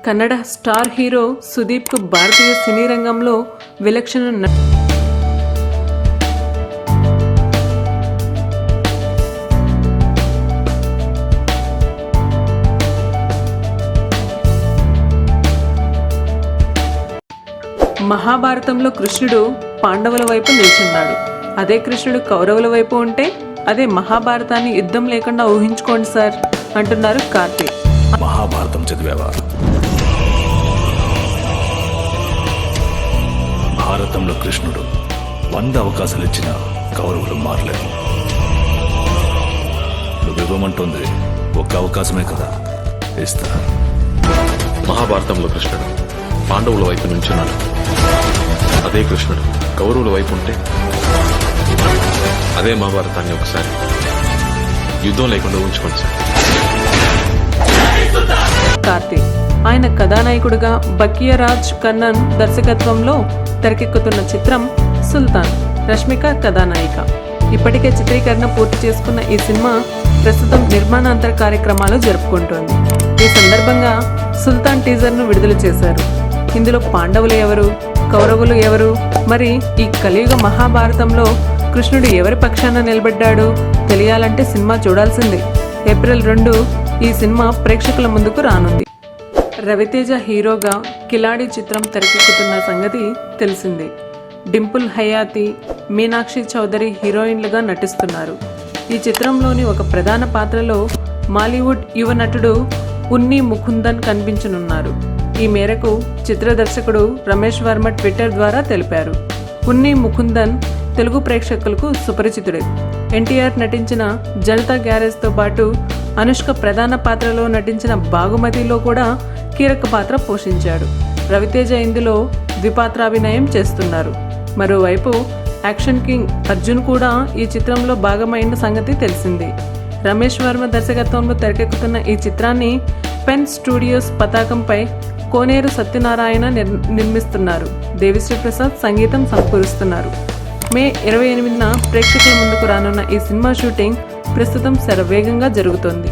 Kannada star hero సుదీప్కు భారతీయ సినీ రంగంలో విలక్షణ మహాభారతంలో కృష్ణుడు పాండవుల వైపు నిల్చున్నాడు. అదే కృష్ణుడు కౌరవుల వైపు ఉంటే అదే మహాభారతాన్ని యుద్ధం లేకుండా ఊహించుకోండి సార్ అంటున్నారు కార్తీక్. మహాభారతం చదివావా? భారతంలో కృష్ణుడు 100 అవకాశాలు ఇచ్చిన కౌరవులు మారలేదు. నువ్వు ఇవ్వమంటుంది ఒక్క అవకాశమే కదా, ఇస్తా. మహాభారతంలో కృష్ణుడు పాండవుల వైపు నుంచున్నాడు. అదే కృష్ణుడు కౌరవుల వైపు ఉంటే అదే మహాభారతాన్ని ఒకసారి యుద్ధం లేకుండా ఉంచుకోండి సార్. కార్తీక్ ఆయన కథానాయకుడిగా బకియరాజ్ కన్నన్ దర్శకత్వంలో తెరకెక్కుతున్న చిత్రం సుల్తాన్. రష్మిక కథానాయిక. ఇప్పటికే చిత్రీకరణ పూర్తి చేసుకున్న ఈ సినిమా ప్రస్తుతం నిర్మాణాంతర కార్యక్రమాలు జరుపుకుంటోంది. ఈ సందర్భంగా సుల్తాన్ టీజర్ను విడుదల చేశారు. ఇందులో పాండవులు ఎవరు, కౌరవులు ఎవరు, మరి ఈ కలియుగ మహాభారతంలో కృష్ణుడు ఎవరి పక్షాన నిలబడ్డాడు తెలియాలంటే సినిమా చూడాల్సిందే. ఏప్రిల్ 2 ఈ సినిమా ప్రేక్షకుల ముందుకు రానుంది. రవితేజ హీరోగా కిలాడి చిత్రం తెరకెక్కుతున్న సంగతి తెలిసిందే. డింపుల్ హయాతి, మీనాక్షి చౌదరి హీరోయిన్లుగా నటిస్తున్నారు. ఈ చిత్రంలోని ఒక ప్రధాన పాత్రలో మాలీవుడ్ యువ నటుడు ఉన్ని ముకుందన్ కనిపించనున్నారు. ఈ మేరకు చిత్ర దర్శకుడు రమేష్ వర్మ ట్విట్టర్ ద్వారా తెలిపారు. ఉన్ని ముకుందన్ తెలుగు ప్రేక్షకులకు సుపరిచితుడే. ఎన్టీఆర్ నటించిన జనతా గ్యారేజ్తో పాటు అనుష్క ప్రధాన పాత్రలో నటించిన బాగుమతిలో కూడా కీలక పాత్ర పోషించాడు. రవితేజ ఇందులో ద్విపాత్రాభినయం చేస్తున్నారు. మరోవైపు యాక్షన్ కింగ్ అర్జున్ కూడా ఈ చిత్రంలో భాగమైన సంగతి తెలిసింది. రమేష్ వర్మ దర్శకత్వంలో తెరకెక్కుతున్న ఈ చిత్రాన్ని పెన్ స్టూడియోస్ పతాకంపై కోనేరు సత్యనారాయణ నిర్మిస్తున్నారు. దేవిశ్రీ ప్రసాద్ సంగీతం సమకూరుస్తున్నారు. మే 28న ప్రేక్షకుల ముందుకు రానున్న ఈ సినిమా షూటింగ్ ప్రస్తుతం శరవేగంగా జరుగుతోంది.